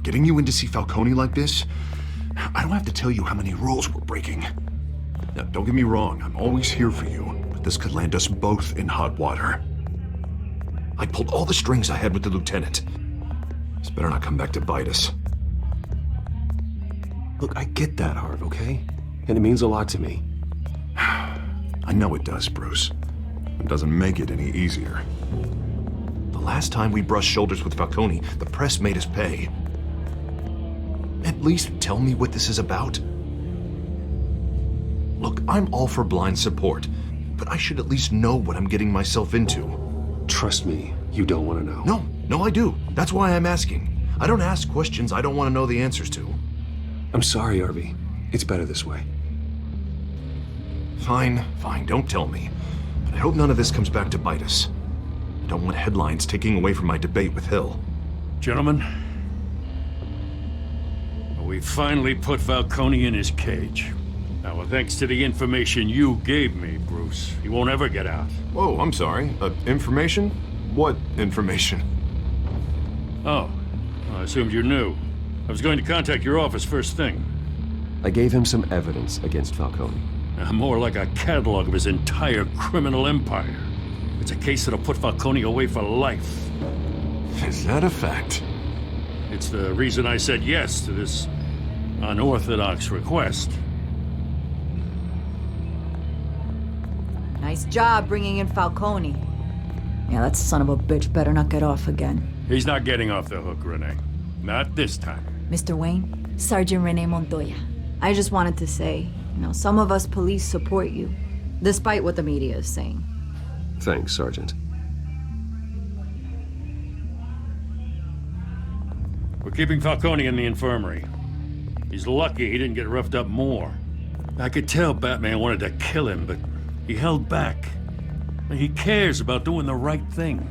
getting you in to see Falcone like this, I don't have to tell you how many rules we're breaking. Now, don't get me wrong, I'm always here for you, but this could land us both in hot water. I pulled all the strings I had with the lieutenant. This better not come back to bite us. Look, I get that, Harv, okay? And it means a lot to me. I know it does, Bruce. It doesn't make it any easier. The last time we brushed shoulders with Falcone, the press made us pay. At least tell me what this is about. Look, I'm all for blind support, but I should at least know what I'm getting myself into. Trust me, you don't want to know. No, I do. That's why I'm asking. I don't ask questions I don't want to know the answers to. I'm sorry, Harvey. It's better this way. Fine, don't tell me. But I hope none of this comes back to bite us. I don't want headlines taking away from my debate with Hill. Gentlemen, we finally put Falcone in his cage. Now, thanks to the information you gave me, Bruce, he won't ever get out. Whoa, I'm sorry. Information? What information? Oh, I assumed you knew. I was going to contact your office first thing. I gave him some evidence against Falcone. More like a catalog of his entire criminal empire. It's a case that'll put Falcone away for life. Is that a fact? It's the reason I said yes to this unorthodox request. Nice job bringing in Falcone. Yeah, that son of a bitch better not get off again. He's not getting off the hook, Renee. Not this time. Mr. Wayne, Sergeant Renee Montoya. I just wanted to say, some of us police support you, despite what the media is saying. Thanks, Sergeant. We're keeping Falcone in the infirmary. He's lucky he didn't get roughed up more. I could tell Batman wanted to kill him, but he held back. He cares about doing the right thing.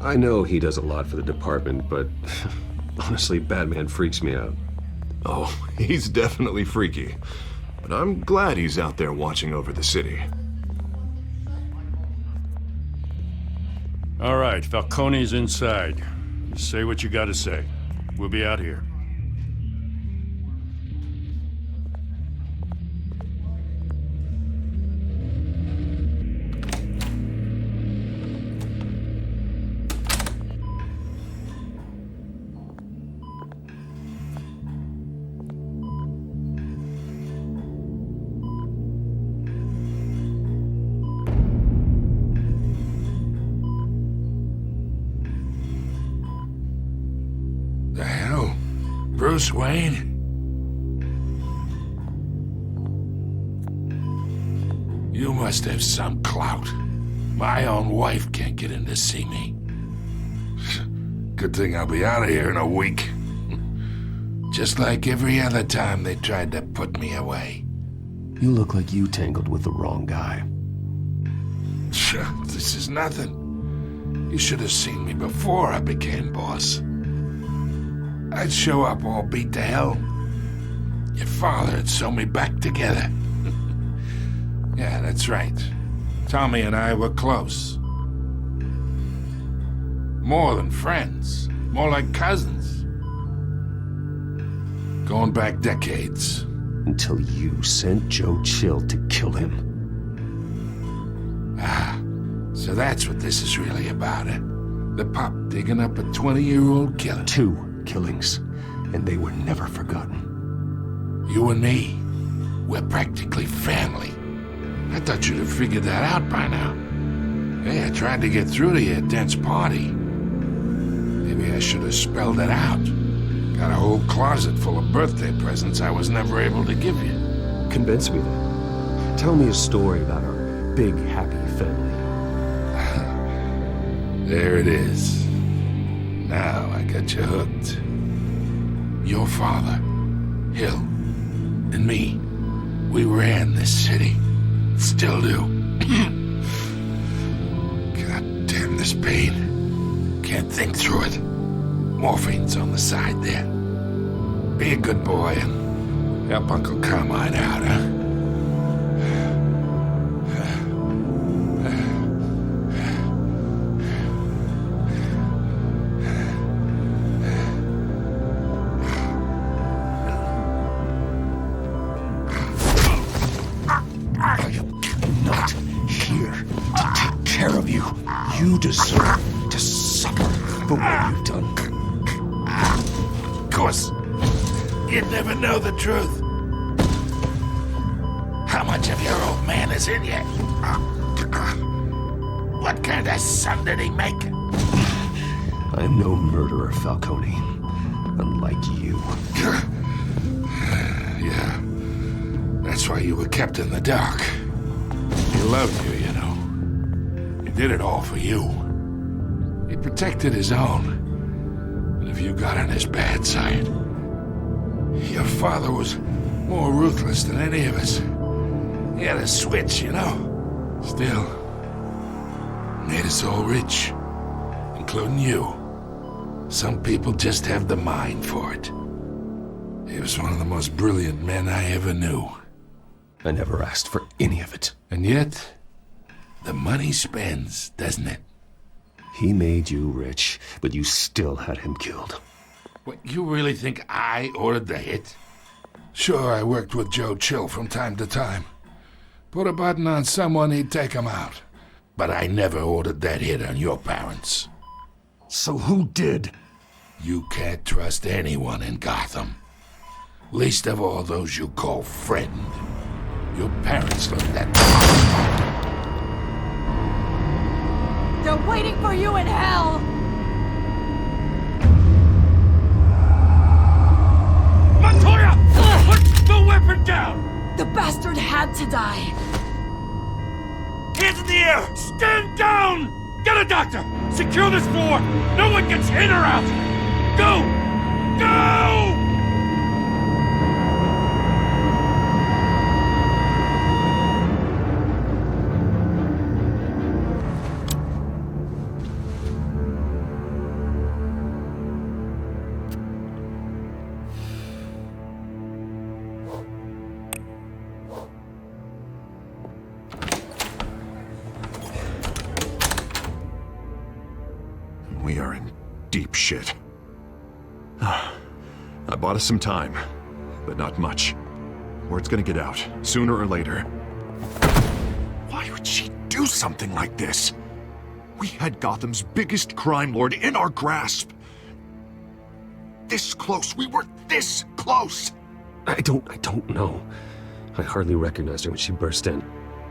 I know he does a lot for the department, but honestly, Batman freaks me out. Oh, he's definitely freaky. But I'm glad he's out there watching over the city. All right, Falcone's inside. You say what you gotta say. We'll be out here. Bruce Wayne? You must have some clout. My own wife can't get in to see me. Good thing I'll be out of here in a week. Just like every other time they tried to put me away. You look like you tangled with the wrong guy. This is nothing. You should have seen me before I became boss. I'd show up all beat to hell. Your father had sewn me back together. Yeah, that's right. Tommy and I were close. More than friends. More like cousins. Going back decades. Until you sent Joe Chill to kill him. Ah, so that's what this is really about, eh? The pup digging up a 20-year-old killer. 2 killings, and they were never forgotten. You and me, we're practically family. I thought you'd have figured that out by now. Hey, I tried to get through to you at Dent's party. Maybe I should have spelled it out. Got a whole closet full of birthday presents I was never able to give you. Convince me then. Tell me a story about our big, happy family. There it is. Now I got you hooked. Your father, Hill, and me, we ran this city. Still do. God damn this pain. Can't think through it. Morphine's on the side there. Be a good boy and help Uncle Carmine out, huh? deserve to suffer for what you've done. Of course, you'd never know the truth. How much of your old man is in you? What kind of son did he make? I'm no murderer, Falcone. Unlike you. Yeah. That's why you were kept in the dark. He loved you, you know. He did it all for you. He protected his own. And if you got on his bad side, your father was more ruthless than any of us. He had a switch, you know. Still, made us all rich, including you. Some people just have the mind for it. He was one of the most brilliant men I ever knew. I never asked for any of it. And yet, the money spends, doesn't it? He made you rich, but you still had him killed. What, you really think I ordered the hit? Sure, I worked with Joe Chill from time to time. Put a button on someone, he'd take him out. But I never ordered that hit on your parents. So who did? You can't trust anyone in Gotham. Least of all those you call friend. Your parents looked at me. They're waiting for you in hell! Montoya! Put the weapon down! The bastard had to die. Hands in the air! Stand down! Get a doctor! Secure this floor! No one gets in or out! Go! Go! We are in deep shit. I bought us some time, but not much. Word's gonna get out, sooner or later. Why would she do something like this? We had Gotham's biggest crime lord in our grasp. This close, we were this close! I don't know. I hardly recognized her when she burst in.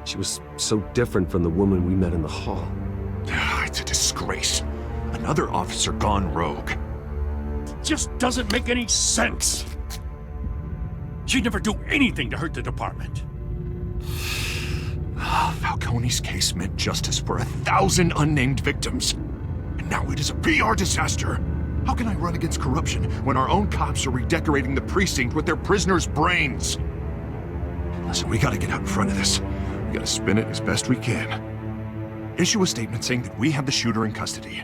She was so different from the woman we met in the hall. It's a disgrace. Another officer gone rogue. Just doesn't make any sense. She'd never do anything to hurt the department. Falcone's case meant justice for 1,000 unnamed victims. And now it is a PR disaster. How can I run against corruption when our own cops are redecorating the precinct with their prisoners' brains? Listen, we gotta get out in front of this. We gotta spin it as best we can. Issue a statement saying that we have the shooter in custody.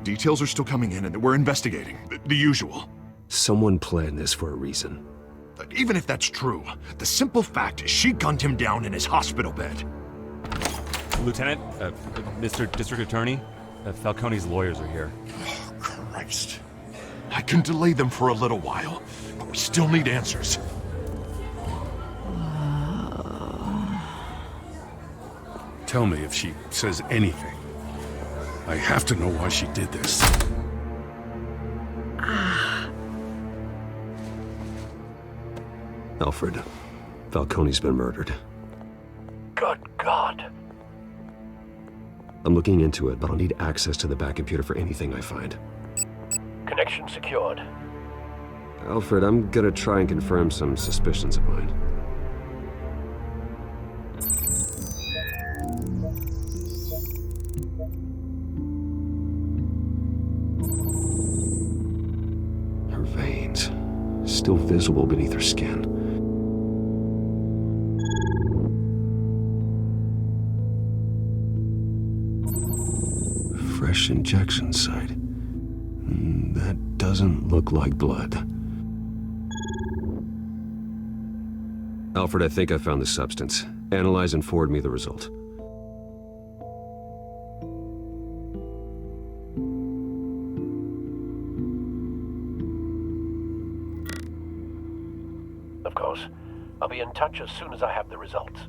Details are still coming in and that we're investigating. The usual. Someone planned this for a reason. But even if that's true, the simple fact is she gunned him down in his hospital bed. Lieutenant, Mr. District Attorney, Falcone's lawyers are here. Oh, Christ. I can delay them for a little while, but we still need answers. Tell me if she says anything. I have to know why she did this. Alfred, Falcone's been murdered. Good God. I'm looking into it, but I'll need access to the back computer for anything I find. Connection secured. Alfred, I'm gonna try and confirm some suspicions of mine. Her veins, still visible beneath her skin. Fresh injection site. That doesn't look like blood. Alfred, I think I found the substance. Analyze and forward me the result. Of course. I'll be in touch as soon as I have the results.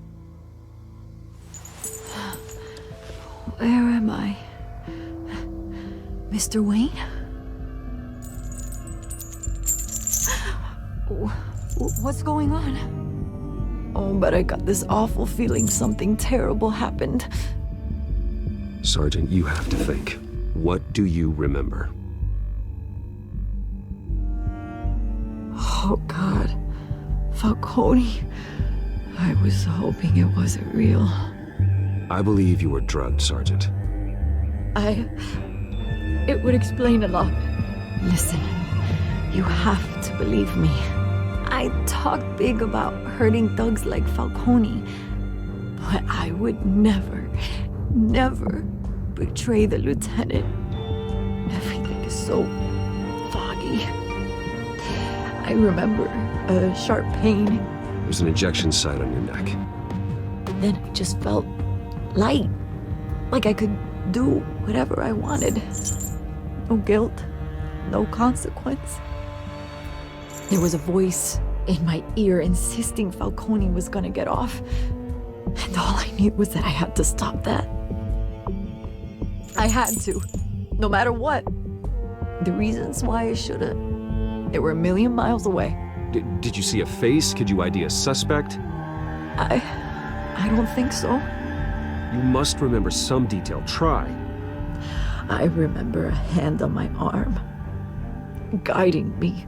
Where am I? Mr. Wayne? What's going on? Oh, but I got this awful feeling something terrible happened. Sergeant, you have to think. What do you remember? Oh, God. Falcone. I was hoping it wasn't real. I believe you were drugged, Sergeant. It would explain a lot. Listen, you have to believe me. I talk big about hurting thugs like Falcone, but I would never betray the lieutenant. Everything is so foggy. I remember a sharp pain. There's an injection site on your neck. Then I just felt light, like I could do whatever I wanted. No guilt, no consequence. There was a voice in my ear insisting Falcone was gonna get off. And all I knew was that I had to stop that. I had to, no matter what. The reasons why I should've, they were a million miles away. Did you see a face? Could you ID a suspect? I don't think so. You must remember some detail. Try. I remember a hand on my arm, guiding me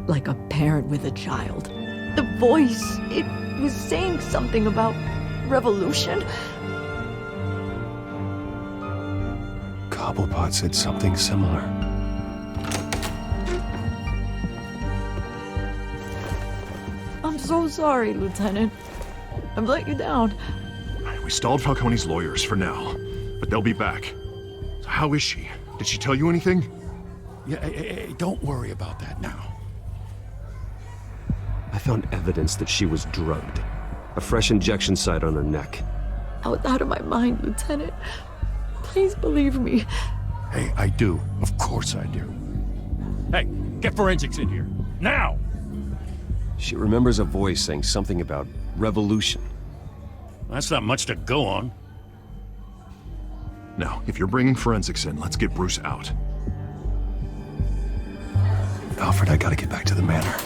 like a parent with a child. The voice, it was saying something about revolution. Cobblepot said something similar. I'm so sorry, Lieutenant. I've let you down. We stalled Falcone's lawyers for now, but they'll be back. So how is she? Did she tell you anything? Yeah, hey, don't worry about that now. I found evidence that she was drugged. A fresh injection site on her neck. I was out of my mind, Lieutenant. Please believe me. Hey, I do. Of course I do. Hey, get forensics in here. Now! She remembers a voice saying something about revolution. That's not much to go on. Now, if you're bringing forensics in, let's get Bruce out. Alfred, I gotta get back to the manor.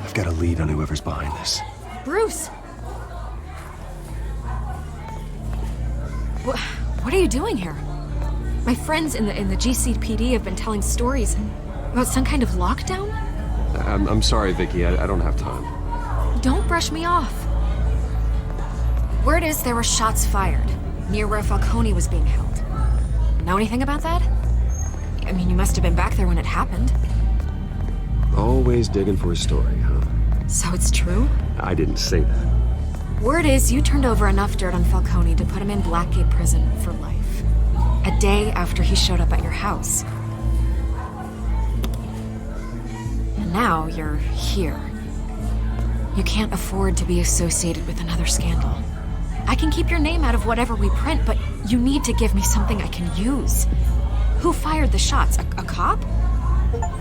I've got a lead on whoever's behind this. Bruce! What are you doing here? My friends in the GCPD have been telling stories about some kind of lockdown? I'm sorry, Vicky. I don't have time. Don't brush me off. Word is there were shots fired near where Falcone was being held. Know anything about that? I mean, you must have been back there when it happened. Always digging for a story, huh? So it's true? I didn't say that. Word is you turned over enough dirt on Falcone to put him in Blackgate Prison for life. A day after he showed up at your house. And now you're here. You can't afford to be associated with another scandal. I can keep your name out of whatever we print, but you need to give me something I can use. Who fired the shots? A cop?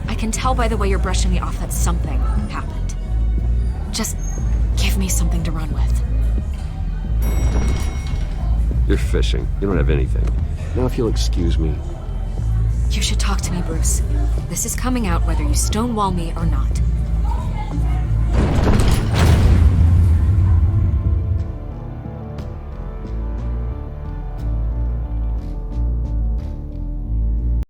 I can tell by the way you're brushing me off that something happened. Just give me something to run with. You're fishing. You don't have anything. Now, if you'll excuse me. You should talk to me, Bruce. This is coming out whether you stonewall me or not.